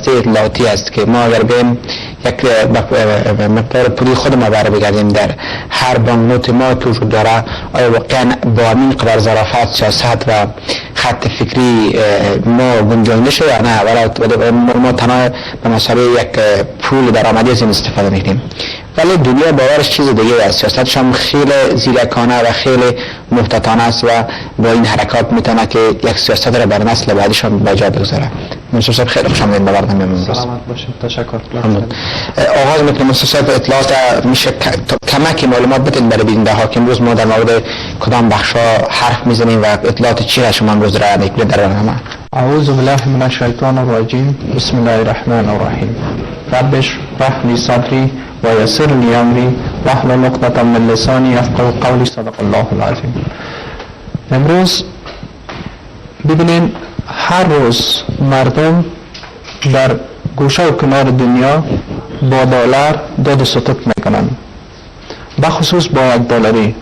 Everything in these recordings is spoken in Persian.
دسته اطلاعاتی است که ما اگر بیم یک مقدار پولی خود ما بر بگردیم در هر بانکنوت ما که وجود داره، آیا واقعا با همین قدر ظرافت، سیاست و خط فکری ما گنجانده شده یا نه، ولی ما تنها به مسابقه یک پول درآمدی از این استفاده میکنیم. ولی دنیا باورش چیز دیگه است، سیاستش هم خیلی زیرکانه و خیلی محتاطانه است و با این حرکات میتونه که یک سیاست را بر نسل بعدشان به جا بگذاره. منصور صاحب خیلی خوش آمدید به برنامه امروز. سلامت باشید. تشکر. آغاز میکنم منصور صاحب، اطلاعات میشه کمکی معلومات بدید برای بیننده ها که امروز ما در مورد کدام بخشا حرف میزنیم و اطلاعات چی شما امروز را نکرد در برنامه؟ اعوذ بالله من الشیطان الرجیم. بسم الله الرحمن الرحیم. رب اشرح لی صدری و یسر لی امری واحلل عقدة من لسانی یفقهوا قولی. صدق الله العظیم. امروز ببینین هر روز مردم در گوشه و کنار دنیا با دلار داد و ستد میکنن، بخصوص با یک دلاری.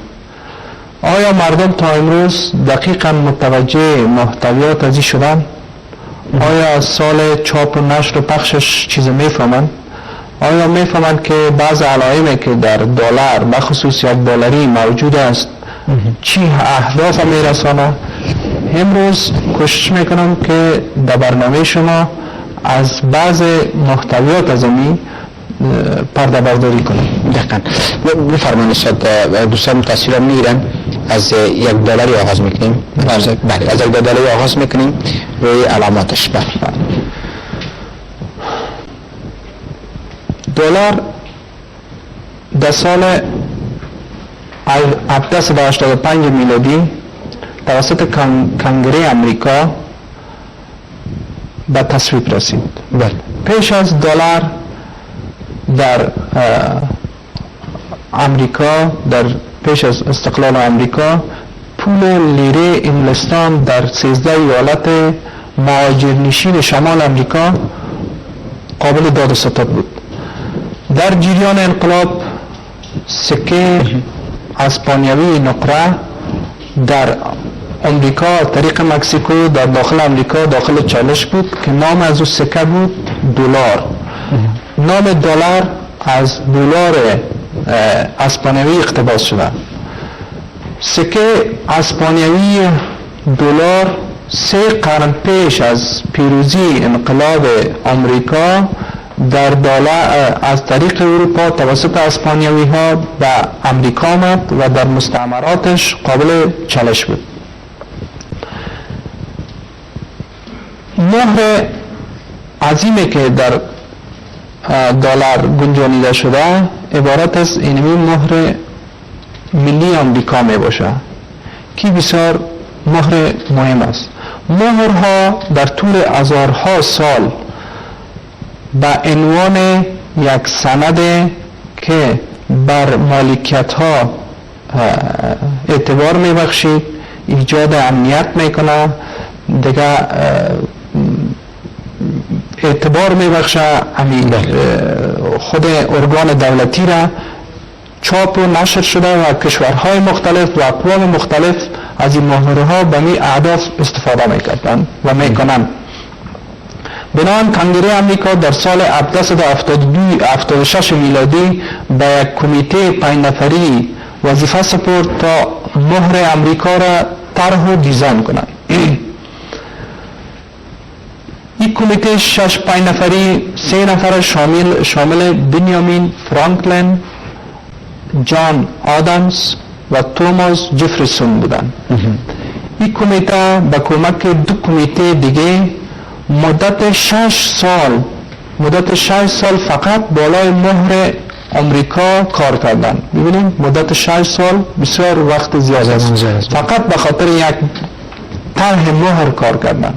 آیا مردم تا امروز دقیقا متوجه محتویات ازی شدن؟ آیا از سال چاپ و نشر و پخشش چیز میفهمن؟ آیا میفهمن که بعض علائمی که در دلار بخصوص یک دلاری موجود است چی اهداف میرسانه؟ امروز کوشش میکنم که در برنامه شما از بعض محتویات از این پرده برداری کنم. دقیقاً. بفرمایید استاد، دوستان تصویر میگیرن. از یک دلاری آغاز میکنیم. بله، از یک دلاری آغاز میکنیم روی علاماتش. بله. دلار در سال 1785 میلادی توسط کنگره امریکا به تصویب رسید. بله. پیش از دلار در امریکا، در پیش از استقلال امریکا، پول لیره انگلستان در 13 ایالت مهاجرنشین شمال امریکا قابل داد و ستد بود. در جریان انقلاب سکه اسپانیوی نقره در امریکا طریق مکزیکو در داخل امریکا داخل چالش بود که نام از او سکه بود دلار. نام دلار از دلار اسپانیوی اقتباس شده. سکه اسپانیوی دلار 3 قرن پیش از پیروزی انقلاب امریکا در دلار از طریق اروپا توسط اسپانیوی ها به امریکا آمد و در مستعمراتش قابل چالش بود. مهر عظیمی که در دلار گنجانیده شده عبارت از اینمی مهر ملی امریکا می باشه که بسیار مهر مهم است. مهرها در طول هزارها سال به عنوان یک سند که بر مالکیت ها اعتبار می بخشید، ایجاد امنیت می کنه، دیگه اعتبار می بخشه خود ارگان دولتی را. چاپ و نشر شده و کشورهای مختلف و اقوام مختلف از این مهرها به می اهداف استفاده می کردن و می کنن. بنابراین کنگره امریکا در سال 1776 میلادی به یک کمیته 5 نفری وظیفه سپرد تا مهر امریکا را طرح و دیزاین کنند. این کمیته 5 نفری 3 نفر شامل بنیامین فرانکلین، جان آدامز و توماس جفرسون بودند. این کمیته با کمک 2 کمیته دیگه مدت 6 سال فقط بالای مهر امریکا کار کردن. ببینید مدت 6 سال بسیار وقت زیاد است. فقط به خاطر یک طرح مهر کار کردن.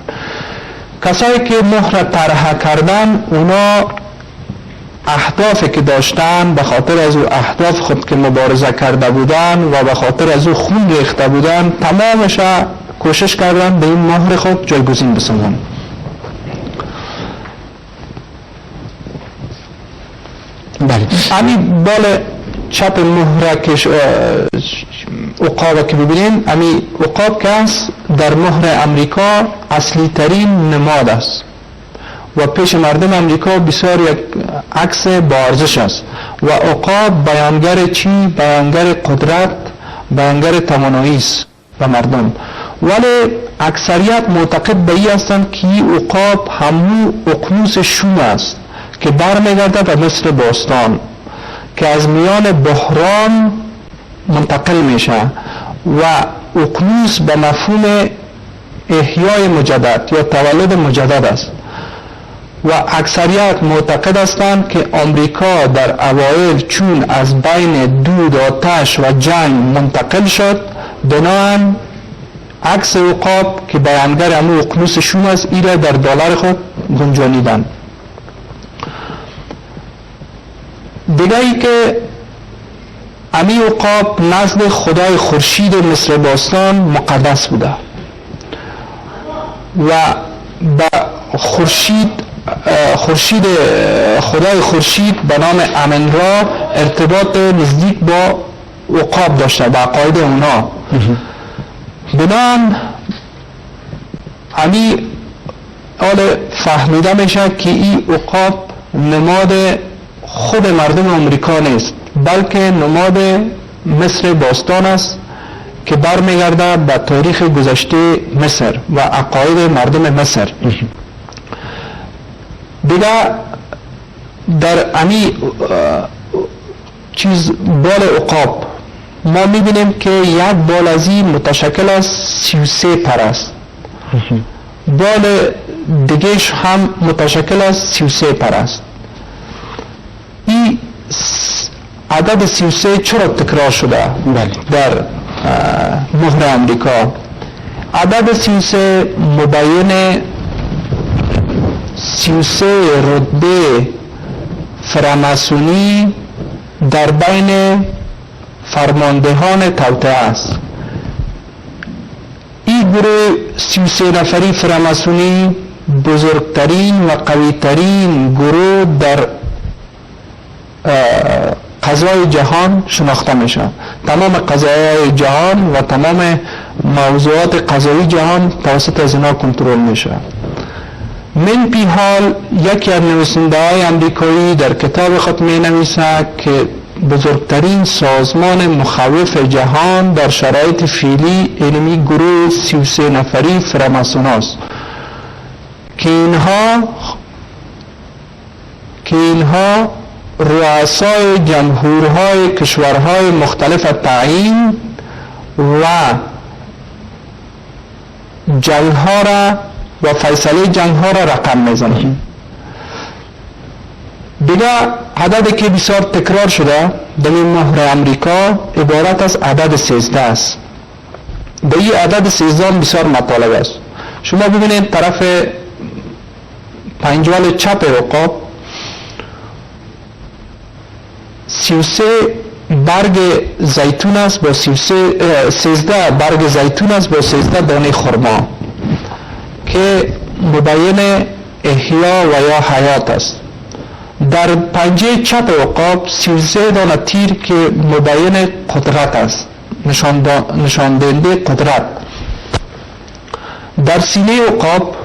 کسایی که مهر طرح کردن اونا اهدافی که داشتن به خاطر از او اهداف خود که مبارزه کرده بودن و به خاطر از او خون ریخته بودن تمامش کوشش کردن به این مهر خود جایگزین بسازن. بله. همین بال چپ مهر که عقاب که ببینین، همین عقاب که است در مهر امریکا اصلی ترین نماد است. و پیش مردم امریکا بسیار یک عکس با ارزش است و عقاب بیانگر چی؟ بیانگر قدرت، بیانگر توانایی است و مردم. ولی اکثریت معتقد به این هستند که این عقاب همون اقنوس شوم است که برمیگردد به مصر باستان که از میان بحران منتقل میشه و اقنوس به مفهوم احیای مجدد یا تولد مجدد است و اکثریت معتقد هستند که آمریکا در اوایل چون از بین دود، آتش و جنگ منتقل شد، بنابراین عکس عقاب که بیانگر همون اقنوس شوم است این را در دلار خود گنجانیدند. دیگه ای که امی عقاب نزد خدای خورشید مصر باستان مقدس بوده و با خدای خورشید به نام امن را ارتباط نزدیک با عقاب داشته با عقاید اونا. بنان امی حال فهمیده میشه که این عقاب نماد خود مردم امریکا نیست بلکه نماد مصر باستان است که برمیگرده به تاریخ گذشته مصر و عقاید مردم مصر. دیگه در امی چیز بال عقاب ما میبینیم که یک بال از این متشکل از 33 پر است، بال دیگهش هم متشکل از 33 پر است. این عدد 33 چرا تکرار شده در مهر امریکا؟ عدد 33 مبین 33 رتبه فراماسونی در بین فرماندهان توطئه است. این گروه 33 نفری فراماسونی بزرگترین و قویترین گروه در قضای جهان شناخته میشه. تمام قضایای جهان و تمام موضوعات قضایی جهان توسط از اینا کنترل میشه. من پی حال یکی از نویسنده های امریکایی در کتاب خود می نویسد که بزرگترین سازمان مخوف جهان در شرایط فعلی علمی گروه 33 نفری فراماسون است که اینها رؤسای جمهورهای کشورهای مختلف تعیین و جنگها را و فیصله جنگها را رقم میزنند. دیگه عددی که بسیار تکرار شده در این مهر امریکا عبارت از عدد 13 است. به این عدد 13 بسیار مطالب است. شما ببینید طرف پنجول چپ عقاب 33 برگ زیتون است با 13 برگ زیتون است با 13 دانه خرما که مبین احیا و یا حیات است. در پنجه چپ عقاب 33 دانه تیر که مبین قدرت است، نشان دهنده قدرت. در سینه عقاب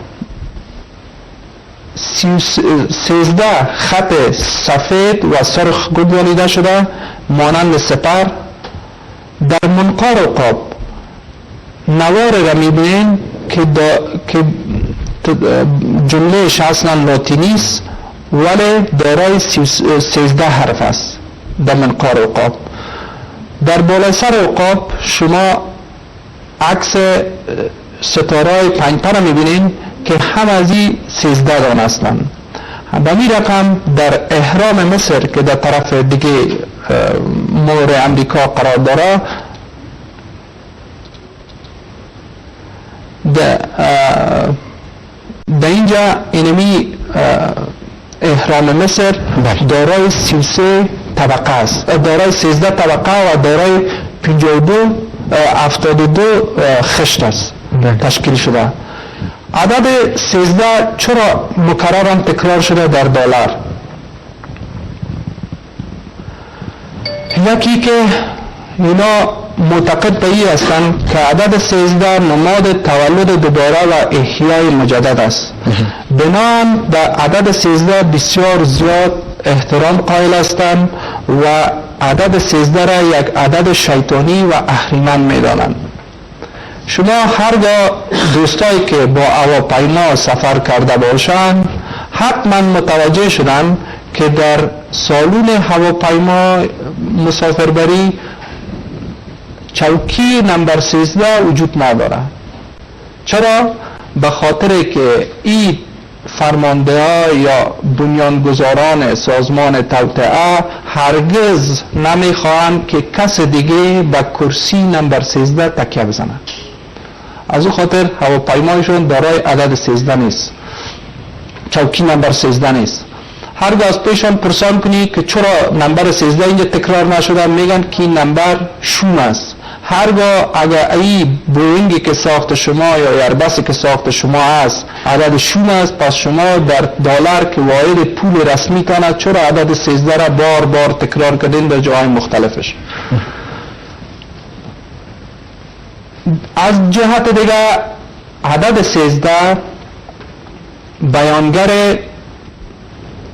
13 خط سفید و سرخ گردانیده شده مانند سپر. در منقار عقاب نوار را میبینید که جملهش اصلا لاتینی است ولی دارای 13 حرف است در منقار عقاب. در بالای سر عقاب شما عکس ستاره 5 پر میبینید که هم از این 13 دانه هستند. به این رقم در احرام مصر که در طرف دیگه مهر امریکا قرار داره در اینجا اینمی احرام مصر دارای 33 طبقه است، دارای 13 طبقه و دارای 72 خشت است تشکیل شده. عدد 13 چرا مکررا تکرار شده در دلار؟ یکی که اینا معتقد به این هستند که عدد 13 نماد تولد دوباره و احیای مجدد است. بنابراین در عدد 13 بسیار زیاد احترام قائل هستند و عدد 13 را یک عدد شیطانی و اهریمن می‌دانند. شما هرگاه دوستایی که با هواپیما سفر کرده باشند حتما متوجه شدند که در سالون هواپیما مسافربری چوکی نمبر 13 وجود نداره. چرا؟ به خاطر که این فرمانده ها یا بنیانگذاران سازمان توطئه هرگز نمیخواهند که کس دیگه به کرسی نمبر 13 تکیه بزنه. از او خاطر هواپیمایشون دارای عدد 13 نیست، چوکی نمبر 13 نیست. هرگاه از پیشان پرسان کنی که چرا نمبر 13 اینجا تکرار نشده، میگن که این نمبر شوم است. هرگاه اگر ای بوینگی که ساخت شما یا ایربسی که ساخت شما است عدد شوم است، پس شما در دالر که واحد پول رسمی تانه چرا عدد 13 را بار بار تکرار کردین در جاهای مختلفش. از جهت دیگه عدد 13 بیانگر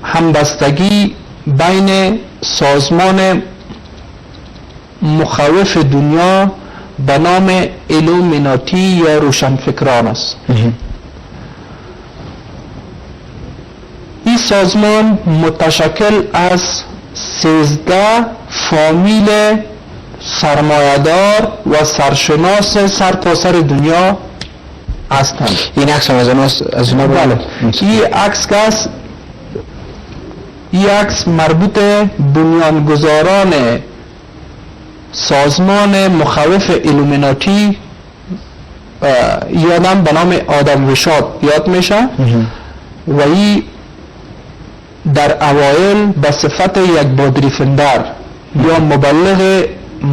همبستگی بین سازمان مخوف دنیا به نام ایلومیناتی یا روشنفکران است. این سازمان متشکل از 13 فامیل سرمایه‌دار و سرشناس سرتاسر دنیا هستند. این عکس هم از اونا بله. این عکس مربوط بنیانگذاران سازمان مخوف ایلومیناتی یادم به نام آدم رشاد یاد میشه و این در اوایل به صفت یک بادریفندر یا مبلغ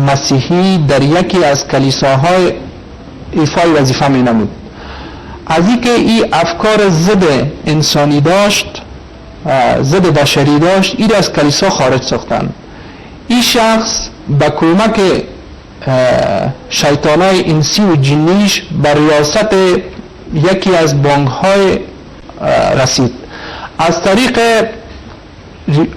مسیحی در یکی از کلیساهای ایفای وظیفه می نمود. از اینکه این افکار ضد انسانی داشت، ضد بشری داشت، این از کلیسا خارج ساختن. این شخص با کمک شیطانای انسی و جنیش بر ریاست یکی از بانک‌های رسید. از طریق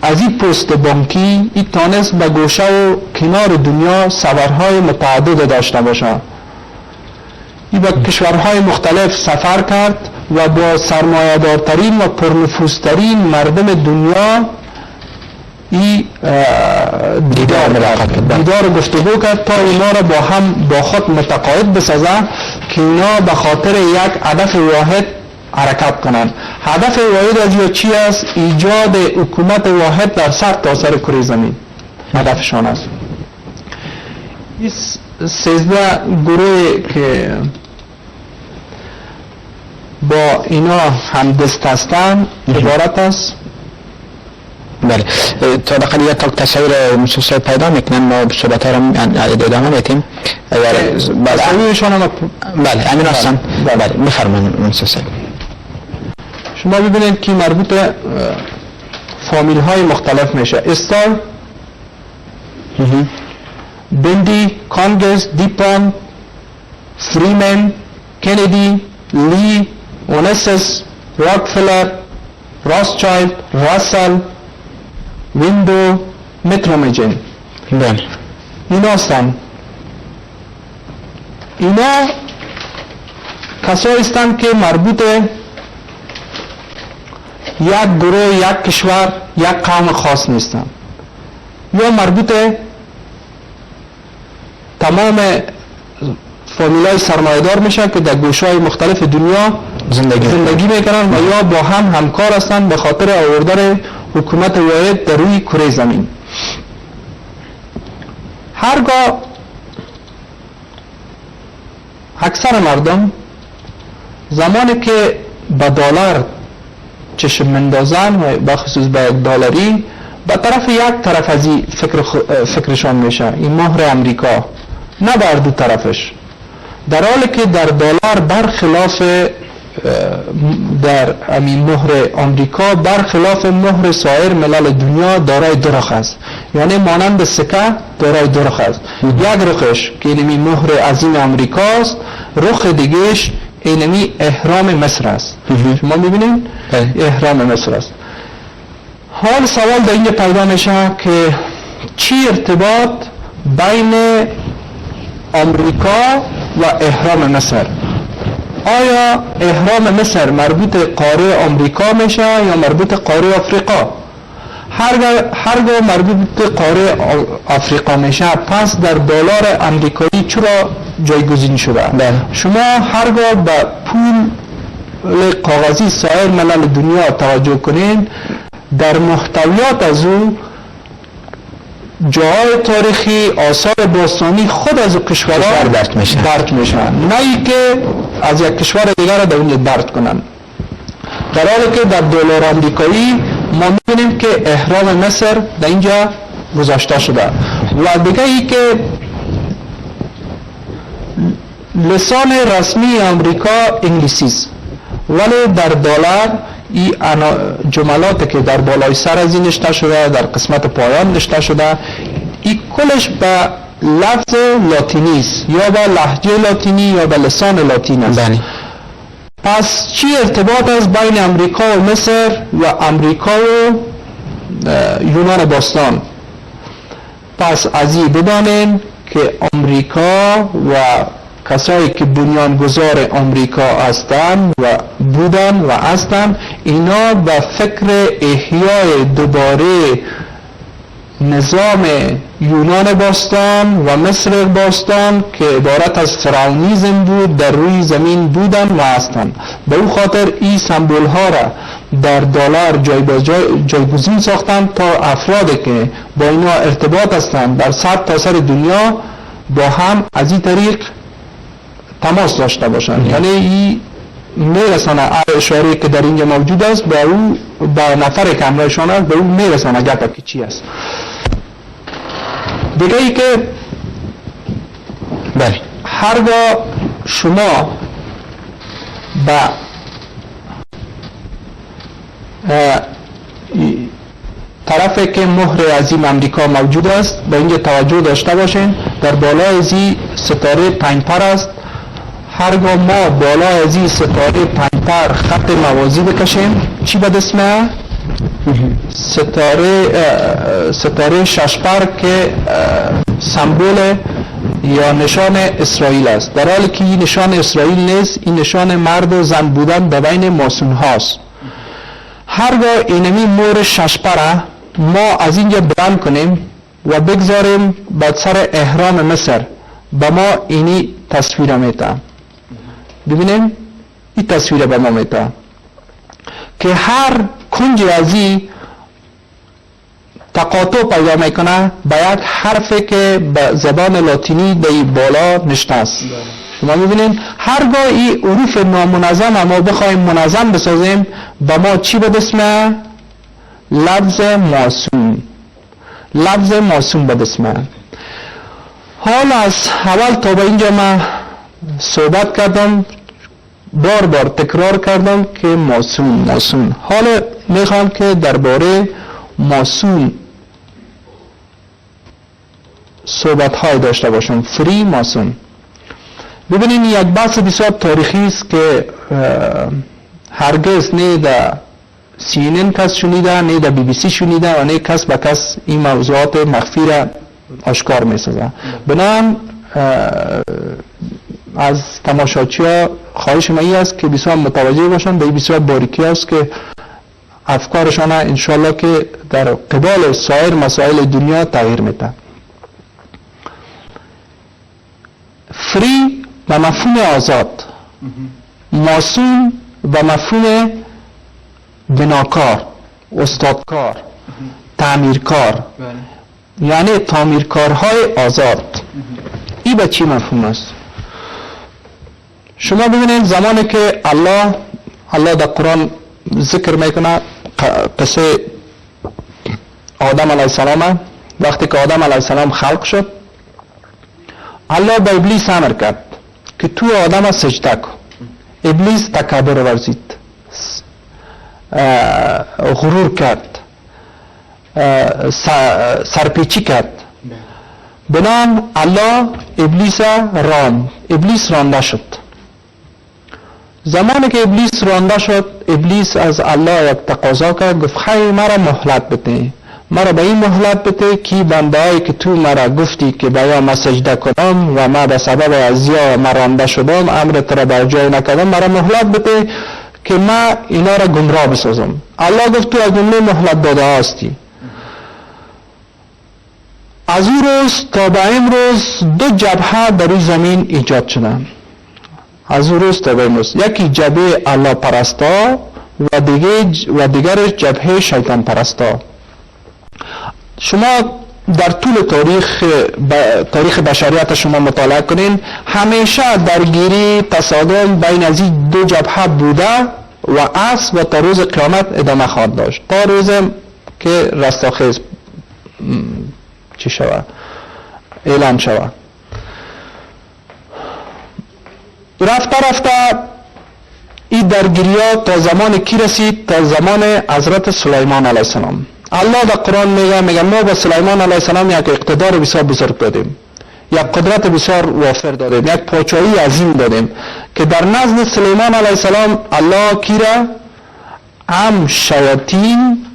از این پست بانکی این تانست به گوشه و کنار دنیا سفرهای متعدد داشته باشه. این به کشورهای مختلف سفر کرد و با سرمایه‌دارترین و پرنفوذترین مردم دنیا این دیدار گفتگو کرد تا اینا را با خود متقاعد بسازه که اینا به خاطر یک هدف واحد حرکت کنند. هدف واحد از یا چی است؟ ایجاد حکومت واحد در سرتاسر کره زمین هدفشان است. این 13 گروه که با اینا همدست هستند عبارت است. بله، تا دقیقا یک تا تصویر مسلسل پیدا میکنن، ما صحبت ها را ادامه میتیم. بله، امین هستم. بله، بفرمایید مسلسل. شما ببینید که مربوط فامیل های مختلف میشه. استار، بندی، کانگرس، دیپان، فریمن، کندی، لی، اونسس، راکفلر، راسچایلد، راسل، ویندو، مترومیجن. بله، اینا هستن. اینا کسایی هستند که مربوط یک گروه، یک کشور، یک قوم خاص نیستن، یا مربوط تمام فامیلای سرمایه‌دار میشه که در گوشه‌های مختلف دنیا زندگی میکنن و یا با هم همکار هستند به خاطر آوردن حکومت واحد در روی کره زمین. هرگاه اکثر مردم زمانی که به دلار چشم مندازن و بخصوص به یک دلاری به طرف یک طرف از این فکرشان میشه، این مهر امریکا، نه بر دو طرفش، در حالی که در دلار برخلاف در امین مهر آمریکا برخلاف مهر سایر ملل دنیا دارای درخ است. یعنی مانند سکه دارای دو رخ است. یک رخش که اینمی مهر عظیم امریکاست، رخ دیگهش اینمی احرام مصر است. شما میبینید احرام مصر است. حال سوال در اینجا پیدا میشه که چی ارتباط بین امریکا و احرام مصر؟ آیا احرام مصر مربوط قاره امریکا میشه یا مربوط قاره افریقا؟ هرگاه مربوط قاره افریقا میشه، پس در دلار امریکایی چرا جایگزین شده؟ شما هرگاه به پول کاغذی سایر ملل دنیا توجه کنین، در محتویات از او جاهای تاریخی، آثار باستانی خود از کشورها درک میشن، نه ای که از یک کشور دیگر را در اون درک کنن. در حالی که در دلار آمریکایی ما میبینیم که احرام مصر در اینجا گذاشته شده و دیگه ای که لسان رسمی آمریکا انگلیسی است، ولی در دلار این جملاتی که در بالای سر از این نشته شده، در قسمت پایان نشته شده، این کلش به لفظ لاتینی است، یا به لهجه لاتینی یا به لسان لاتین است. پس چی ارتباط است بین امریکا و مصر و امریکا و یونان باستان؟ پس از این بدانین که امریکا و کسایی که بنیانگذار امریکا هستند و بودن و هستند، اینا به فکر احیای دوباره نظام یونان باستان و مصر باستان که عبارت از فرعونیسم بود در روی زمین بودن و هستند. به او خاطر این سمبول ها را در دلار جایگزین ساختند تا افرادی که با اینا ارتباط هستند در سرتاسر دنیا با هم از این طریق تماس داشته باشند. یعنی این میرسانه اشاره که در اینجا موجود است به او، به نفر که همراهشان است، به او میرسانه گپا که چی است. دیگه ای که هرگاه شما به طرفی که مهر عظیم امریکا موجود است به اینجا توجه داشته باشین. در بالای زی ستاره پنجپر است. هرگاه ما بالای از این ستاره پنجپر خط موازی بکشیم، چی به اسمه؟ ستاره ششپر که سمبول یا نشان اسرائیل است، در حالی که این نشان اسرائیل نیست، این نشان مرد و زن بودن به بین ماسون هاست. هرگاه اینمی مور ششپره ما از اینجا بلند کنیم و بگذاریم بر سر احرام مصر، به ما اینی تصویر میده. ببینیم این تصویر به ما میده که هر کنج از این تقاطع پیدا میکنه به یک حرفی که به زبان لاتینی در بالا نشته است. شما میبینید هرگاه این حروف نامنظم ما بخوایم منظم بسازیم به ما چی به اسمه؟ لفظ ماسون. لفظ ماسون به اسمه. حال از اول تا به اینجا من صحبت کردم، بار بار تکرار کردم که ماسون. حالا میخوام که درباره ماسون صحبت های داشته باشم. فری ماسون. ببینید یک بحث بسیار تاریخی است که هرگز نه در CNN کس شنیده، نه در BBC شنیده و نه کس به کس این موضوعات مخفی را آشکار میسازه. بنابراین از تماشاچی ها خواهش من است که بسیار متوجه باشند به این بسیار باریکی است که افکارشان انشالله که در قبال سایر مسائل دنیا تغییر میده. فری و مفهوم آزاد، ماسون و مفهوم بناکار، استادکار، تعمیرکار، یعنی تعمیرکارهای آزاد. این به چی مفهوم است؟ شما ببینید زمانی که الله در قرآن ذکر میکنه قصه آدم علیه السلام، وقتی که آدم علیه السلام خلق شد، الله به ابلیس امر کرد که تو آدم سجده کن. ابلیس تکبر ورزید، غرور کرد، سرپیچی کرد. بنام الله ابلیس رانده شد. زمانی که ابلیس رانده شد، ابلیس از الله یک تقاضا کرد، گفت خیلی مرا مهلت بده، مرا به این مهلت بده که بنده‌ای که تو مرا گفتی که باید ما سجده کنم و ما به سبب ازیا ما رانده شدم، امرت را بر جای نکردم، مرا مهلت بده که ما اینا را گمراه بسازم. الله گفت تو از جمله مهلت داده هستی. از اون روز تا به امروز دو جبهه در روی زمین ایجاد شدن. از اون روز تا به امروز یکی جبهه الله پرستا و دیگر جبهه شیطان پرستا. شما در طول تاریخ بشریت شما مطالعه کنین، همیشه درگیری تصادم بین از این دو جبهه بوده و است و تا روز قیامت ادامه خواهد داشت، تا روز که رستاخیز چی شود، اعلان شود. رفته این درگیری‌ها تا زمان کی رسید؟ تا زمان حضرت سلیمان علیه السلام. الله در قرآن میگه ما به سلیمان علیه السلام یک اقتدار بسیار بزرگ دادیم، یک قدرت بسیار وافر دادیم، یک پادشاهی عظیم دادیم که در نزد سلیمان علیه السلام الله کی را هم شیاطین،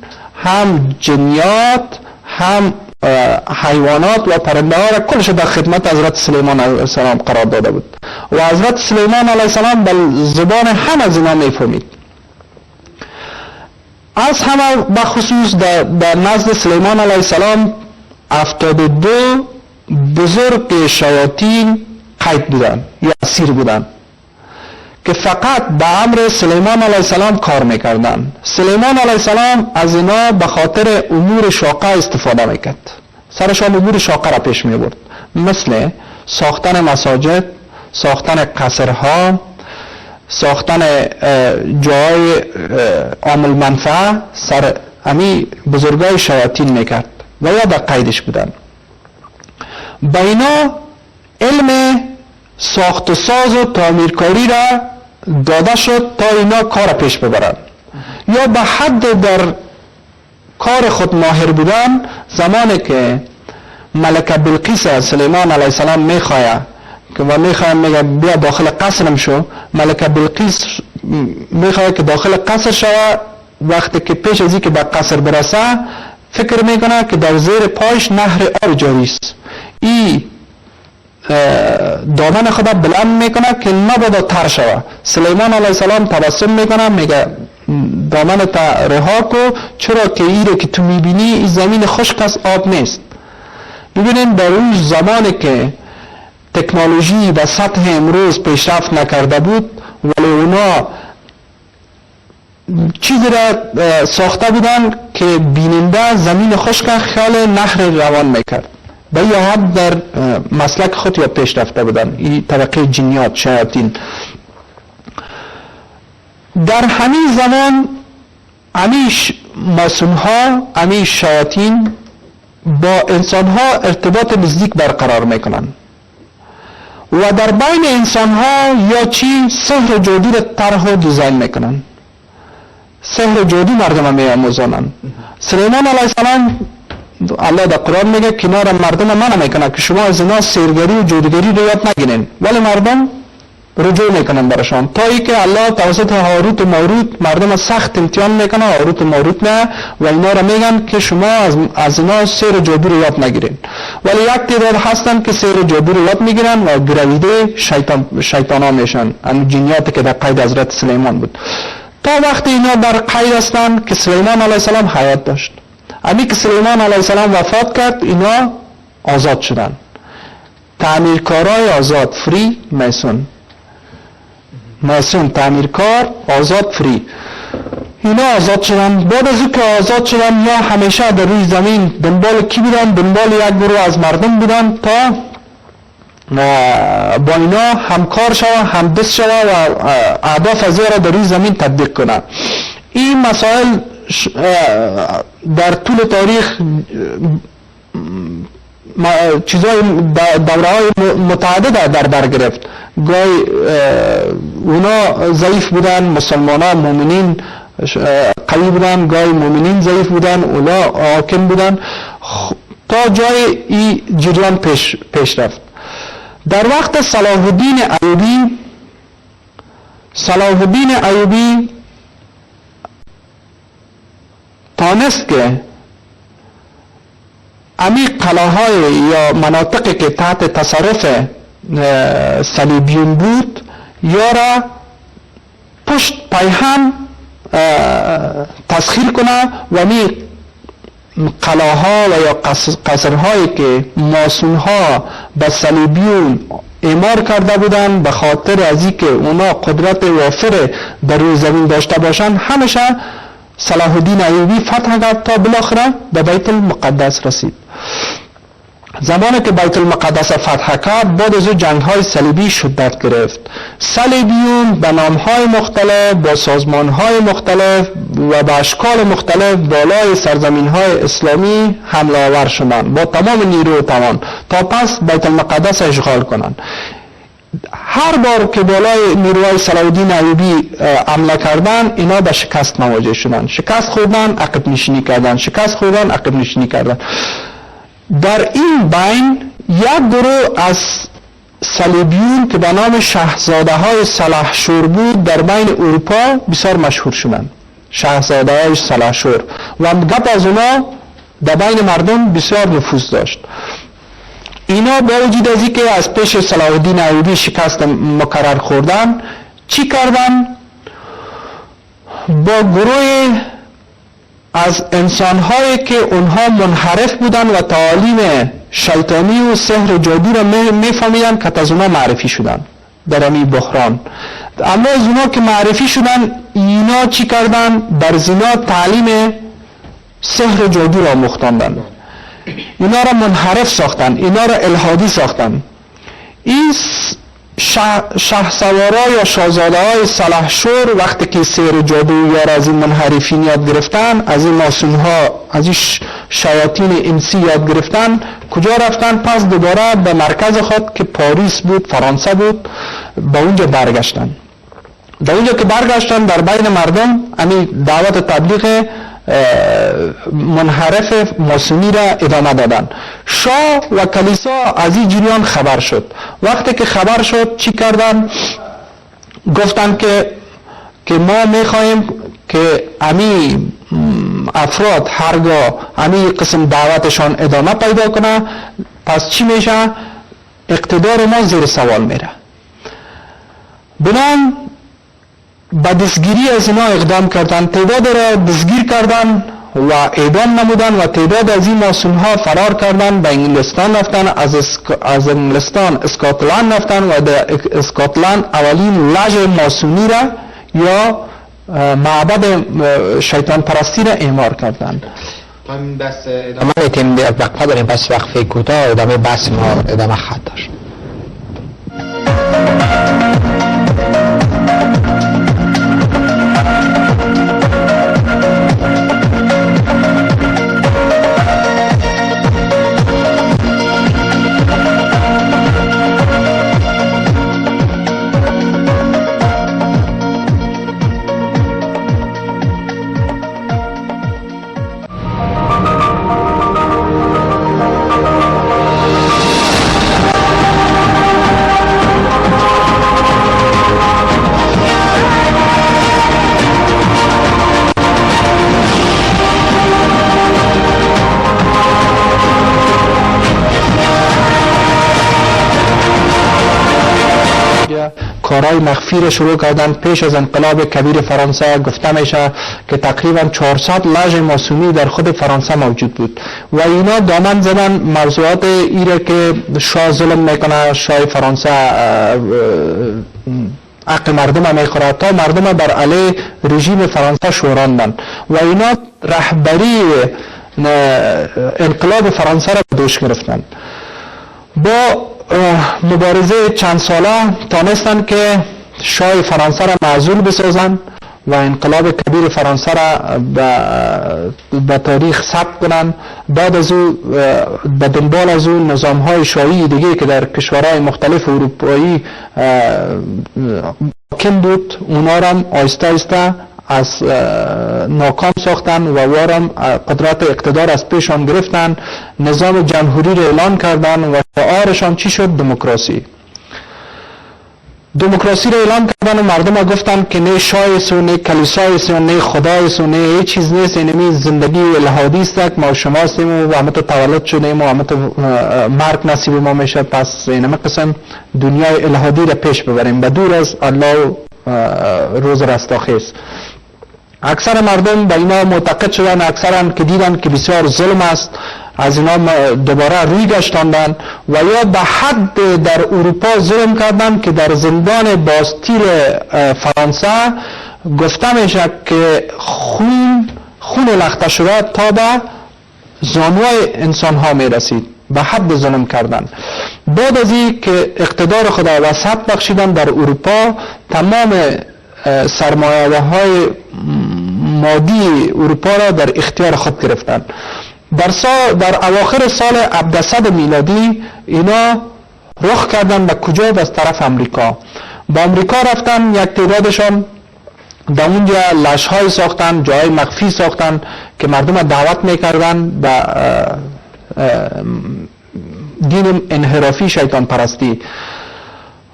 هم جنیات، هم حیوانات و پرنده ها را کلش در خدمت حضرت سلیمان علیه السلام قرار داده بود و حضرت سلیمان علیه السلام به زبان همه از اینا میفهمید. از همه بخصوص در نزد سلیمان علیه السلام 72 بزرگ شیاطین قید بودن یا اسیر بودن که فقط به امر سلیمان علیه السلام کار میکردن. سلیمان علیه السلام از اینا به خاطر امور شاقه استفاده میکرد، سرشان امور شاقه را پیش میبرد، مثل ساختن مساجد، ساختن قصرها، ساختن جای عامل منفعه، سر همی بزرگای شیاطین میکرد و یا در قیدش بودن. با اینا علم ساخت و ساز و تعمیرکاری را داده شد تا اینا کار پیش ببرن یا به حد در کار خود ماهر بودن. زمانی که ملکه بلقیس سلیمان علیه السلام میخواه میگه بیا داخل قصرم شو، ملکه بلقیس میخواه که داخل قصر شوه، وقتی که پیش از این که به قصر برسه فکر میکنه که در زیر پایش نهر آب جاری است. این دامن خدا بلند میکنه که نباید تر شوه. سلیمان علیه السلام تبسم میکنه، میگه دامن تا رها کو، چرا که ایره که تو میبینی این زمین خشک است، آب نیست. ببینید در اون زمانی که تکنولوژی و سطح امروز پیشرفت نکرده بود، ولی اونا چیزی را ساخته بودن که بیننده زمین خشک خیال نهر روان میکرد. به یه حد در مسلک خود یا پیش رفته بودن این طبقه جنیات، شیاطین. در همین زمان همیش ماسونها، همیش شیاطین با انسانها ارتباط نزدیک برقرار میکنن و در بین انسانها یا چی سحر جادو را طرح و دیزاین میکنن. سحر جادو مردم میآموزانن. سلیمان علیه السلام الله در قرآن میگه کنار مردم منع میکنه که شما از اینا سحرگری و جادوگری رو یاد نگیرین، ولی مردم رجوع میکنن برشان، تا ای که الله توسط هاروت و ماروت مردم سخت امتحان میکنه، هاروت و ماروت نه، و اینا را میگن که شما از اینا سحر جادو رو یاد نگیرین. ولی یک تعداد هستن که سحر جادو رو یاد میگیرن و گرویده شیطان ها میشن، ان جنیاتی که در قید حضرت سلیمان بود. تا وقتی اینا در قید هستن که سلیمان علیه السلام حیات داشت. امی که سلیمان علیه السلام وفات کرد، اینا آزاد شدن. تعمیرکارای آزاد، فری میسون تعمیرکار آزاد، فری، اینا آزاد شدن. بعد از که آزاد شدن یا همیشه در روی زمین دنبال کی بودن؟ دنبال یک گروه از مردم بودن تا با اینا همکار شوه، همدست شوه و اهداف از را در روی زمین تطبیق کنه. این مسائل در طول تاریخ چیزای دوره‌های متعدد در بر گرفت. گاهی اونا ضعیف بودن، مسلمانان، مومنین، قوی بودن، گاهی مؤمنین ضعیف بودن، اولا حاکم بودن، تا جای این جریان پیش رفت. در وقت صلاح الدین ایوبی تانست که امی قلعه‌های یا مناطقی که تحت تصرف صلیبیون بود یا را پشت پیهم تسخیر کنه و امی قلعه‌ها و یا قصرهایی که ماسون‌ها به صلیبیون اعمار کرده بودند به خاطر از اینکه اونا قدرت وافر در روی زمین داشته باشند، همیشه صلاح الدین ایوبی فتح کرد تا بالاخره به بیت المقدس رسید. زمانی که بیت المقدس فتح کرد، بعد از جنگ‌های صلیبی شدت گرفت. صلیبیون به نام‌های مختلف، با سازمان‌های مختلف و به اشکال مختلف بالای سرزمین‌های اسلامی حمله آور شدند با تمام نیرو و توان تا پس بیت المقدس اشغال کنند. هر بار که بالای نیروهای صلاح الدین ایوبی حمله کردن، اینا به شکست مواجه شدند. شکست خوردن، عقب نشینی کردن، شکست خوردن، عقب نشینی کردن. در این بین یک گروه از صلیبیون که به نام شاهزاده های سلحشور بود در بین اروپا بسیار مشهور شدند. شاهزاده های سلحشور و گپ از اونا در بین مردم بسیار نفوذ داشت. اینا با وجود از اینکه از پیش صلاح الدین ایوبی شکست مکرر خوردن، چی کردن؟ با گروه از انسان‌هایی که اونها منحرف بودن و تعالیم شیطانی و سحر و جادو را میفهمیدن که از اونها معرفی شدن در امی بحران. اما از اونها که معرفی شدن، اینا چی کردن؟ بر زینا تعلیم سحر و جادو را مختاندن، اینا را منحرف ساختن، اینا را الحادی ساختن. این شهسوارا یا شاهزاده های سلحشور وقتی که سحر جادو یا از این منحرفین یاد گرفتن، از این ماسون ها، از این شیاطین انسی یاد گرفتن، کجا رفتن؟ پس دوباره به مرکز خود که پاریس بود، فرانسه بود، به اونجا برگشتن. در اونجا که برگشتن در بین مردم امی دعوت تبلیغ منحرف ماسونی را ادامه دادن. شاه و کلیسا از این جریان خبر شد. وقتی که خبر شد چی کردن؟ گفتن که ما میخواهیم که امی افراد هرگاه امی قسم دعوتشان ادامه پیدا کنه، پس چی میشه؟ اقتدار ما زیر سوال میره. بنام به دستگیری از اینا اقدام کردن، تعداد را دستگیر کردن و اعدام نمودن و تعداد از این ماسون ها فرار کردن، به انگلستان رفتن، از انگلستان اسکاتلند رفتن و در اسکاتلند اولین لژ ماسونی را یا معبد شیطان پرستی را اعمار کردن. بس ادامه میتیم، وقفه داریم، بس وقفه کوتاه ادامه بحث ما ادامه خواهد داشت. کارهای مخفی را شروع کردن. پیش از انقلاب کبیر فرانسه گفته میشه که تقریبا 400 لژ ماسونی در خود فرانسه موجود بود و اینا دامن زدن موضوعات ایره که شاه ظلم میکنه، شاه فرانسه حق مردم میخوره، تا مردم بر علیه رژیم فرانسه شوراندن و اینا رهبری انقلاب فرانسه را به دوش گرفتن. با مبارزه چند ساله تانستن که شاه فرانسه را معزول بسازن و انقلاب کبیر فرانسه را به تاریخ ثبت کنن. بعد از او به دنبال از او نظام‌های شاهی دیگه که در کشورهای مختلف اروپایی حاکم بود، اونا را آهسته آهسته از ناکام ساختن و وارم قدرت اقتدار از پیشان گرفتن، نظام جمهوری را اعلان کردن و شعارشان چی شد؟ دموکراسی. دموکراسی را اعلان کردن و مردم ها گفتن که نه شاه است و نه کلیسا است و نه خدا است و نه هیچ چیز نیست، اینمی زندگی الهادی است که ما شما هستیم و همه تو تولد شدیم و همه تو مرگ نصیب ما میشه، پس اینمی قسم دنیای الهادی را پیش ببریم و دور از الله و روز رستاخیز. اکثر مردم به اینا معتقد شدن، اکثرا که دیدن که بسیار ظلم است از اینا دوباره روی گشتاندن و یا به حد در اروپا ظلم کردن که در زندان باستیل فرانسه گفته میشه که خون لخته شده تا به زانوی انسان ها می رسید، به حد ظلم کردن. بعد از این که اقتدار خدا وسعت بخشیدن در اروپا، تمام سرمایه های مادی اروپا را در اختیار خود گرفتن. در اواخر سال 1700 میلادی اینا رخ کردن به کجا؟ از طرف امریکا. با امریکا رفتن، یک تعدادشان در اونجا لش‌های ساختن، جای مخفی ساختن که مردم دعوت میکردن به دین انحرافی شیطان پرستی.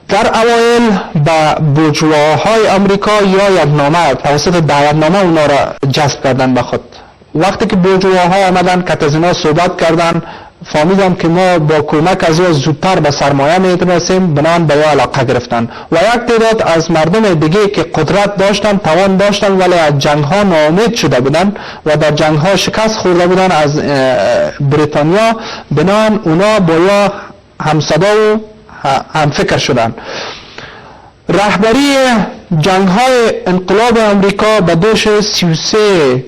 در اوایل به بورژواهای آمریکا یا یک نامه توسط دعوتنامه اونا را جذب کردن به خود. وقتی که بورژواها آمدن که از اینا صحبت کردن، فهمیدم که ما با کمک از او زودتر به سرمایه میتونستیم، بنان به او علاقه گرفتن و یک تعداد از مردم دیگه که قدرت داشتن، توان داشتن ولی از جنگ ها ناامید شده بودن و در جنگ ها شکست خورده بودن از بریتانیا، بنان اونا با یا همصدا و هم فکر شدن. رهبری جنگ های انقلاب امریکا به دوش 33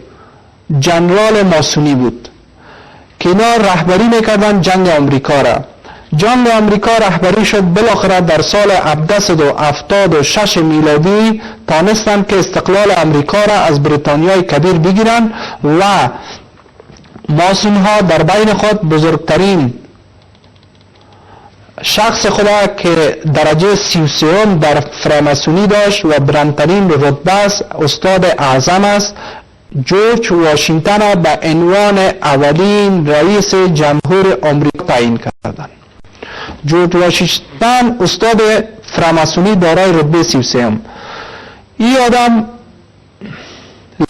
جنرال ماسونی بود که اینا رهبری میکردن جنگ امریکا را. جنگ امریکا رهبری شد بالاخره در سال 1776 میلادی، تانستن که استقلال امریکا را از بریتانیای کبیر بگیرن و ماسون ها در بین خود بزرگترین شخص خدا که درجه 33 در فراماسونی داشت و بلندترین رتبه است، استاد اعظم است، جورج واشنگتن را به عنوان اولین رئیس جمهور آمریکا تعیین کردند. جورج واشنگتن استاد فراماسونی دارای رتبه 33. این آدم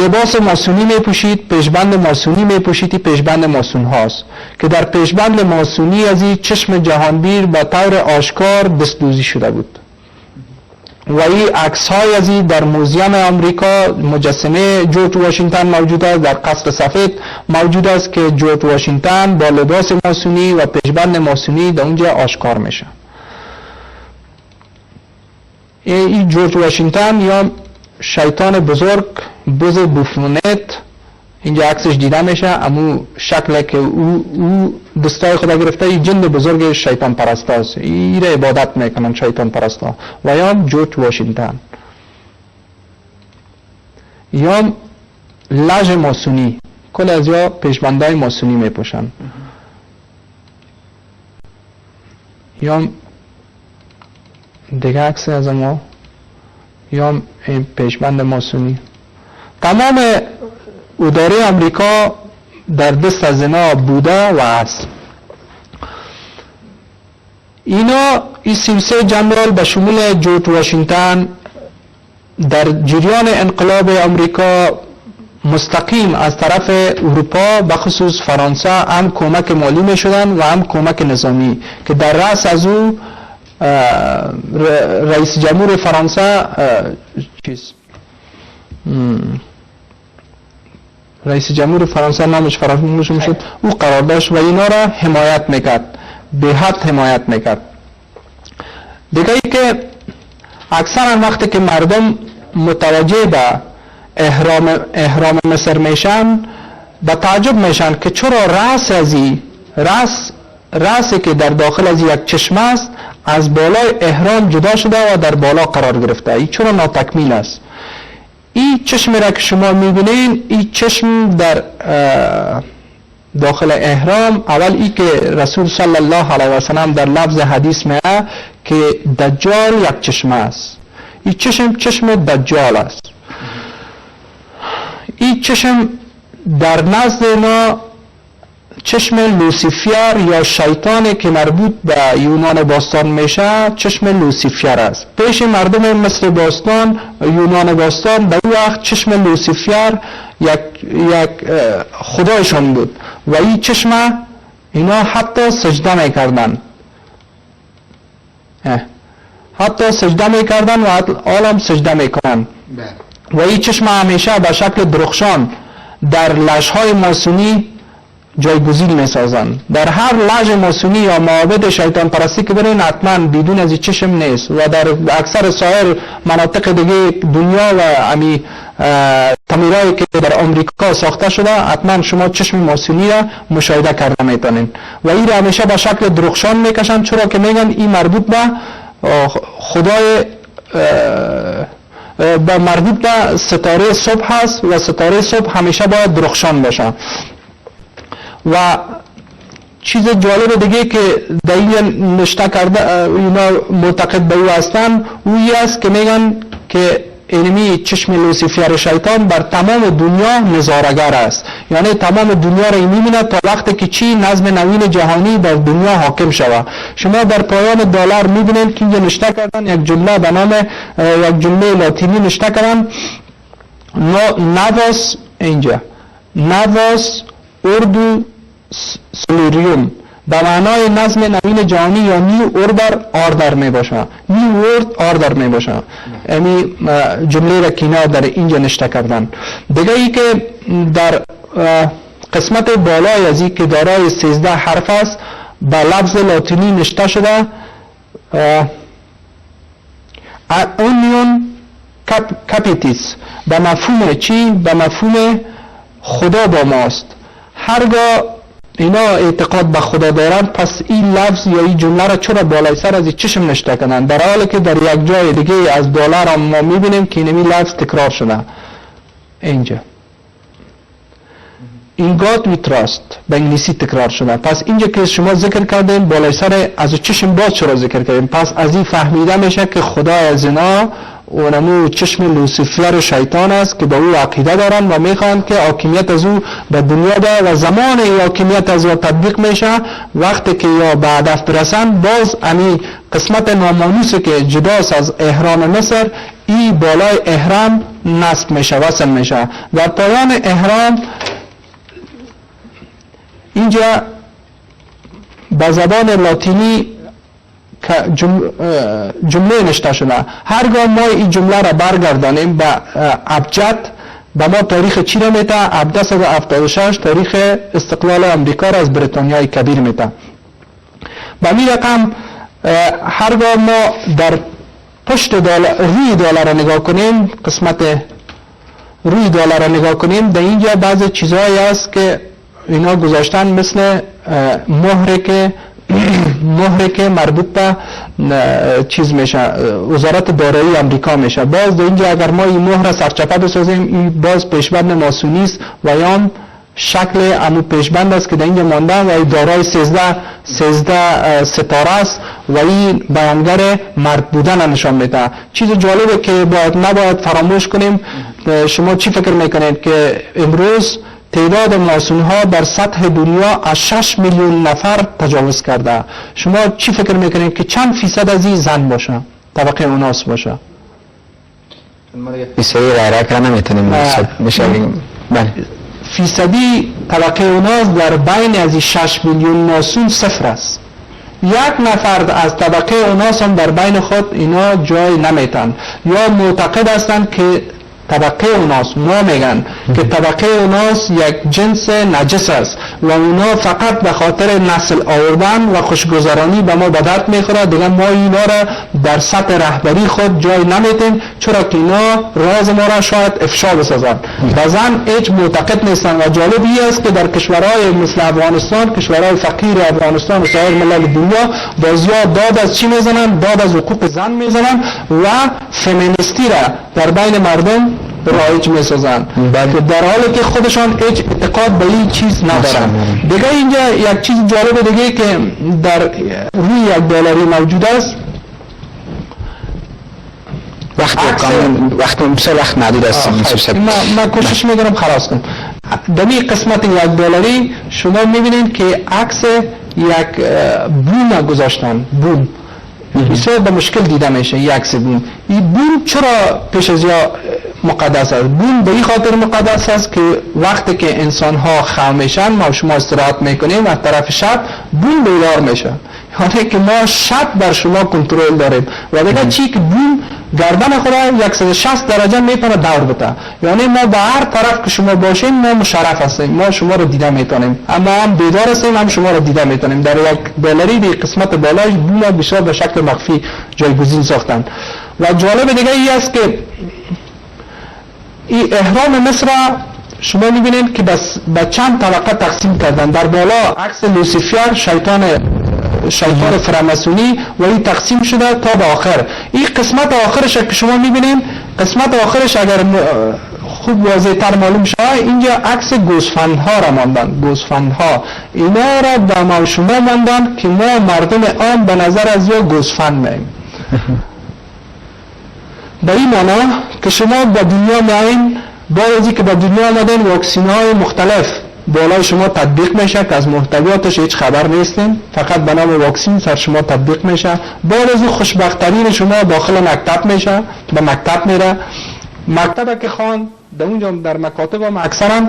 لباس ماسونی می پوشید، پیشبند ماسونی می پوشید، پیشبند ماسون هاست که در پیشبند ماسونی از این چشم جهانگیر به طور آشکار دستدوزی شده بود و این عکس های از این در موزیم آمریکا مجسمه جورج واشنگتن موجود است، در قصر سفید موجود است که جورج واشنگتن با لباس ماسونی و پیشبند ماسونی در اونجا آشکار میشه. این جورج واشنگتن یا شیطان بزرگ، بز بوفونت، اینجا عکسش دیده میشه، امو شکل که او دستای خدا گرفته، این جن بزرگ شیطان پرست است، این را عبادت میکنن شیطان پرستا. و یا جورج واشنگتن یا لژ ماسونی، کل از یا پیشبندای ماسونی میپوشن. یا دیگه عکس از ما یا این پیشبند ماسونی. تمام اداره امریکا در دست از اینا بوده و هست. اینا این 33 جنرال به شمول جورج واشنگتن در جریان انقلاب امریکا مستقیم از طرف اروپا به خصوص فرانسه هم کمک مالی می شدن و هم کمک نظامی که در رأس از او رئیس جمهور فرانسه رئیس جمهور فرانسه نامش فراموش میشد، او قرار داشت و اینا را حمایت میکرد، به حد حمایت میکرد. دیگه ای که اکثرا وقتی که مردم متوجه به احرام مصر میشن به تعجب میشن که چرا رأسی که در داخل از یک چشمه است از بالای احرام جدا شده و در بالا قرار گرفته، این چرا ناتکمیل است. این چشم را که شما میبینین، این چشم در داخل احرام، اول ای که رسول صلی الله علیه و سلم در لفظ حدیث میگه که دجال یک چشمه است، این چشم دجال است. این چشم در نزد ما چشم لوسیفر یا شیطان که مربوط به یونان باستان میشه چشم لوسیفر است. پیش مردم مثل باستان یونان باستان به اون وقت چشم لوسیفر یک خدایشان بود و این چشم اینا حتی سجده میکردن، حتی سجده میکردن و عالم سجده میکنن و این چشم همیشه به شکل درخشان در لجهای ماسونی جایگزین میسازن. در هر لج ماسونی یا معابد شیطان پرستی که برین حتما بدون از این چشم نیست و در اکثر سایر مناطق دیگه دنیا و امی تعمیرایی که در آمریکا ساخته شده حتما شما چشم ماسونی را مشاهده کرده میتونین و این را همیشه به شکل درخشان میکشن، چرا که میگن این مربوط به خدای مربوط به ستاره صبح هست و ستاره صبح همیشه باید درخشان باشه. و چیز جالب دیگه که در این نشته کرده اینا معتقد به او هستن اویی است که میگن که اینمی چشم لوسیفر شیطان بر تمام دنیا نظارگر است، یعنی تمام دنیا را میبینه تا وقتی که چی نظم نوین جهانی در دنیا حاکم شود. شما در پایان دالر میبینید که اینجا نشته کردن یک جمله به نام یک جمله لاتینی نشته کردن نواس، اینجا نواس اردو سولیریوم به معنای نظم نوین جهانی یا نیو اوردر می باشه، نیو اوردر می باشه. یعنی جمله را کینا در اینجا نشته کردن. دیگه ای که در قسمت بالای از این که دارای 13 حرف است به لفظ لاتینی نشته شده اونیون کپیتیس، به مفهوم چی؟ به مفهوم خدا با ماست. هرگاه اینا اعتقاد به خدا دارن پس این لفظ یا این جمله را چرا بالای سر از این چشم نشته کنن، در حالی که در یک جای دیگه از دالر هم ما میبینیم که این لفظ تکرار شده اینجا In God we trust به انگلیسی تکرار شده. پس اینجا که شما ذکر کردین بالای سر از چشم باز چرا ذکر کردین؟ پس از این فهمیده میشه که خدا از اینا اونمو چشم لوسیفر و شیطان است که به او عقیده دارن و میخوان که حاکمیت از او به دنیا ده و زمان این حاکمیت از او تطبیق میشه وقتی که یا به هدف برسن باز امی قسمت نامانوسی که جداست از احرام مصر این بالای احرام نصب میشه، وصل میشه. در پایان احرام اینجا به زبان لاتینی جمله نشته شده. هرگاه ما این جمله را برگردانیم به ابجد به ما تاریخ چی را میده؟ 1776 تاریخ استقلال امریکا را از بریتانیای کبیر میده. به می رقم هرگاه ما در پشت روی دالر را نگاه کنیم، قسمت روی دالر را نگاه کنیم، در اینجا بعضی چیزهایی است که اینا گذاشتن مثل مهره که مربوط به چیز میشه وزارت دارایی امریکا میشه. باز در اینجا اگر ما این مهر سرچپه بسازیم این باز پیشبند ماسونی است و یا شکل امو پیشبند است که در اینجا مانده و این دارای 13 ستاره است و این بیانگر مرد بودن نشان میده. چیز جالبه که نباید فراموش کنیم. شما چی فکر میکنید که امروز تعداد ماسون ها در سطح دنیا از 6 میلیون نفر تجاوز کرده؟ شما چی فکر میکنید که چند فیصد از این زن باشه، طبقه اوناس باشه؟ ما فیصدی رایره که نمیتونیم بشویم. فیصدی طبقه اوناس در بین از این 6 میلیون ماسون صفر است. یک نفر از طبقه اوناس هم در بین خود اینا جای نمیتن یا معتقد هستند که طبقه اوناس، ما میگن که طبقه اوناس یک جنس نجس است و اونا فقط به خاطر نسل آوردن و خوشگذرانی به ما به درد میخوره. دیگه ما اینا را در سطح رهبری خود جای نمیتیم چرا که اینا راز ما را شاید افشا بسازن. بعضن هیچ معتقد نیستن و جالب این است که در کشورهای مثل افغانستان، کشورهای فقیر افغانستان و سایر ملل دنیا بازیا داد از چی میزنن؟ داد از حقوق زن میزنن و فمینیستی را در بین مردم رایج میسازن در حالی که خودشان هیچ اعتقاد به این چیز ندارن. دیگه اینجا یک چیز جالب دیگه که در روی یک دلاری موجود است وقت محدود است. من کوشش میکنم خلاص کنم. دمی قسمت $1 شما میبینید که عکس یک بوم گذاشتن. بوم بسیار به مشکل دیده میشه. یک عکس بوم. این بوم چرا پیش از یا مقدس است؟ بوم به این خاطر مقدس است که وقتی که انسان ها خم میشن، ما شما استراحت میکنیم از طرف شب، بوم بیدار میشه. یعنی که ما شب بر شما کنترل داریم و دیگه چی که بوم گردن خود 160 درجه میتونه دور بده. یعنی ما به هر طرف که شما باشیم ما مشرف هستیم، ما شما رو دیده میتونیم، اما هم بیدار هستیم، هم شما رو دیده میتونیم. در $1 به قسمت بالای بوم بسیار به شکل مخفی جایگزین ساختن. و جالب دیگه ای است که این احرام مصر شما میبینید که بس به چند طبقه تقسیم کردن. در بالا عکس لوسیفر شیطان فراماسونی و این تقسیم شده تا به آخر. این قسمت آخرش که شما میبینید، قسمت آخرش اگر خوب واضح تر معلوم شد، اینجا عکس گوسفندها را ماندن. گوسفندها اینا را به ما شما ماندن که ما مردم عام به نظر از یا گوسفند میم. به این معنا که شما به دنیا میایین، بعد از اینکه به دنیا آمدین واکسین‌های مختلف بالای شما تطبیق میشه که از محتویاتش هیچ خبر نیستین، فقط به نام واکسین سر شما تطبیق میشه. بعد از اون خوشبخت‌ترین شما داخل مکتب میشه، به مکتب میره. مکتب که خوان در اونجا در مکاتب هم اکثرا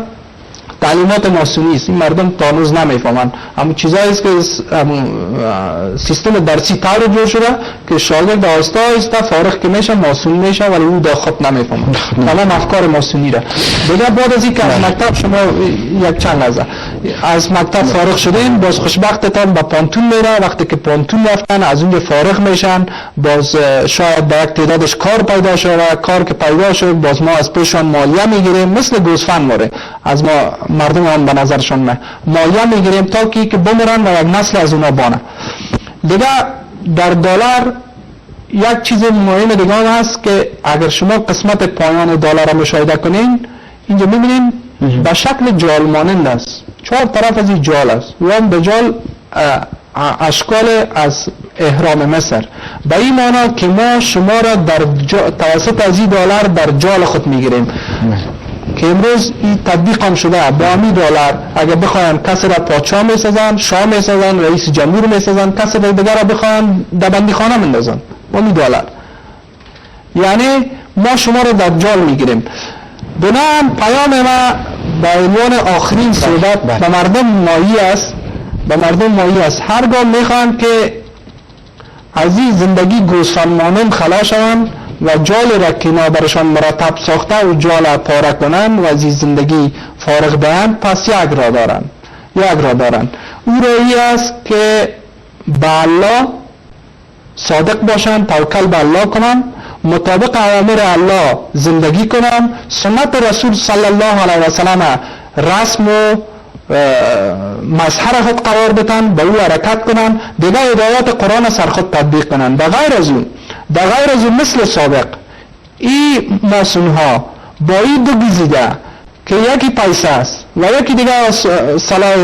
تعلیمات ماسونی است. این مردم تانوز نمیفهمن. همون چیزایی است که سیستم درسی طور جور شده که شاگرد آهسته آهسته فارغ که میشه ماسون میشه، ولی او دا خود نمیفهمن. تمام افکار ماسونی را. دیگه بعد از اینکه از مکتب شما یک چند لحظه از مکتب فارغ شدین، باز خوشبختتان به پانتون میره. وقتی که پانتون رفتن از اونجا فارغ میشن، باز شاید به یک تعدادش کار پیدا شده. کار که پیدا شد باز ما از پیشان مالیه میگیریم، مثل گوسفند ماره از ما مردم هم به نظرشون مالیه میگیریم تا که بمرن و یک نسل از اونا بانه. دیگه در دلار یک چیز مهم دیگه هست که اگر شما قسمت پایان دلار را مشاهده کنین، اینجا میبینین به شکل جال مانند است. 4 طرف از این جال است و هم به جال اشکال از احرام مصر. به این معنا که ما شما را در توسط از این دلار در جال خود میگیریم که امروز این تطبیق هم شده. با $1 اگر بخواین کسی را پادشاه میسازن، شاه میسازن، رئیس جمهور میسازن، کسی را دیگر را بخواین در بندی خانه میندازن با $1. یعنی ما شما را در جال میگیریم. بنابراین پیام ما به عنوان آخرین صحبت به مردم مایی است. به مردم مایی است هرگاه میخوان که از این زندگی گوسفند مانند خلاص شوند و جال را که ما برشان مرتب ساخته و جال پاره کنند و از این زندگی فارغ دهند، پس یک را دارند. او رایی است که به الله صادق باشند، توکل به الله کنند، مطابق اوامر الله زندگی کنند، سنت رسول صلی الله علیه و سلم رسم و مظهر خود قرار بدن، به او حرکت کنند، دیگه هدایات قرآن سر خود تطبیق کنند. به غیر از اون مثل سابق این ماسون ها با این دو گزیده که یکی پیسه است و یکی دیگه سلاح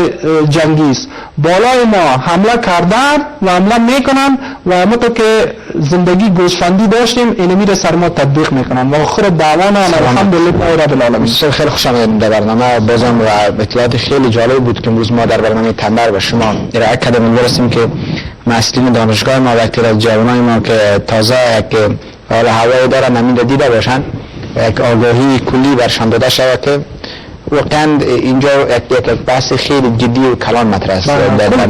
جنگی است، بالای ما حمله کردن و حمله میکنن و همونطور که زندگی گوسفندی داشتیم اینمی را سر ما تطبیق میکنن. و آخر دعوانا الحمدلله رب العالمین. خیلی خوش آمدید در برنامه بازم و اطلاعات خیلی جالب بود که امروز ما در برنامه تندر و شما ارائه کردیم. برسیم که مسئولین دانشگاه ما و از جوانای ما که تازه یک حال هوایی دارن همین را دیده باشن، یک آگاهی کلی برشان داده شود که واقعا اینجا یک بحث خیلی جدی و کلان مطرح است. کل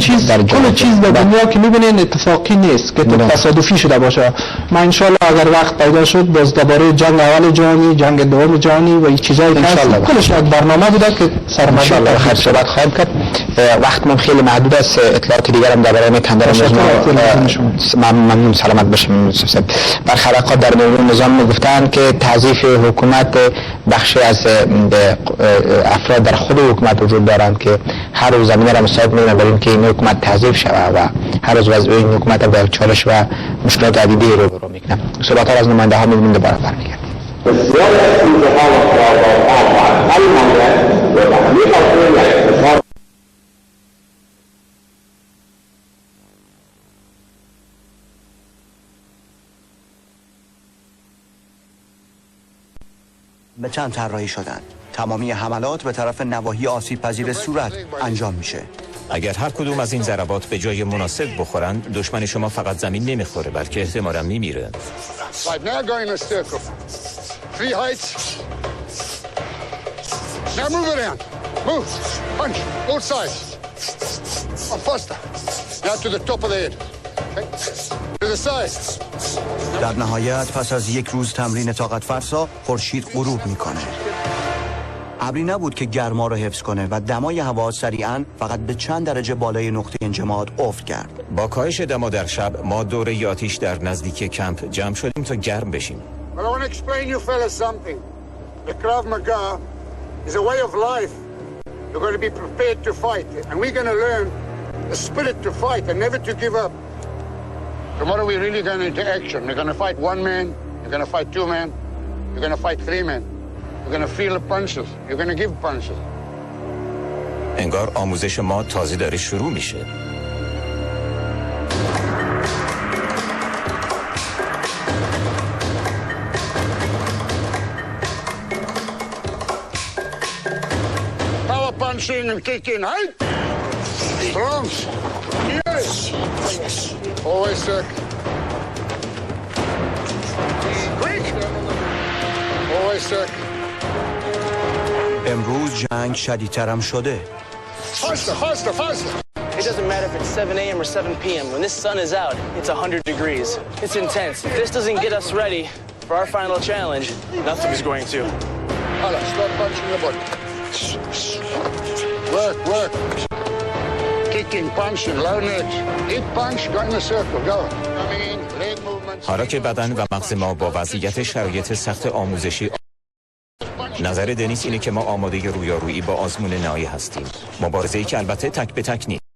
چیز در دنیا که میبینین اتفاقی نیست که تصادفی شده باشه. ما انشالله اگر وقت پیدا شد باز درباره جنگ اول جهانی، جنگ دوم جهانی و این چیزایی که کلش یک برنامه بوده که انشالله خیر صحبت خواهیم کرد. وقت من خیلی محدود است. اطلاعات دیگر هم درباره تندر ممنون سلامت باشیم. بر خلقات در مورد نظام میگفتن که تعضیف حکومت بخشی از افراد در خود حکومت وجود دارند که هر روز زمینه را مساعد می‌کنند برای اینکه این حکومت تضعیف شود و هر روز وضع این حکومت با چالش و مشکلات عدیدی روبرو می‌کنند. صحبت‌ها را از نماینده‌ها می‌بینیم دوباره برمیگردیم. بسیار از سوژه‌ها و خیابان‌ها حل مانده و تحقیق اصول اقتصاد به چند طراحی شدن. تمامی حملات به طرف نواحی آسیب پذیر صورت انجام میشه. اگر هر کدوم از این ضربات به جای مناسب بخورن، دشمن شما فقط زمین نمیخوره بلکه احتمالاً میمیره. در نهایت پس از یک روز تمرین طاقت فرسا خورشید غروب میکنه. ابری نبود که گرما رو حفظ کنه و دمای هوا سریعاً فقط به چند درجه بالای نقطه انجماد افت کرد. با کاهش دما در شب ما دور آتش در نزدیک کمپ جمع شدیم تا گرم بشیم. Well, I want to explain you fellas something. The Krav Maga is a way of life. You're going to be prepared to fight, and we're going to learn the spirit to fight and never to give up. Tomorrow we're really going into action. We're going to fight one man, you're going to fight two men, you're going to fight three men. You're going to feel the punches. You're going to give punches. انگار آموزش ما تازه داره شروع میشه. Power punching and kicking, right? Strong. Yes. Always circle. Quick. Always circle. امروز جنگ شدیدترم شده. Faster, faster, faster. It doesn't matter if it's 7 a.m. or 7 p.m. When this sun is out, it's 100 degrees. It's intense. If this doesn't get us ready for our final challenge, nothing is going to. Hala, start punching the body. Work, work. Kicking, punching, low neck. Hit punch, go in a circle, go. Coming in, leg movements. حالا که بدن و مغز ما با وضعیت شرایط سخت آموزشی نظر دنیس اینه که ما آماده رویارویی با آزمون نهایی هستیم. مبارزه‌ای که البته تک به تک نیست.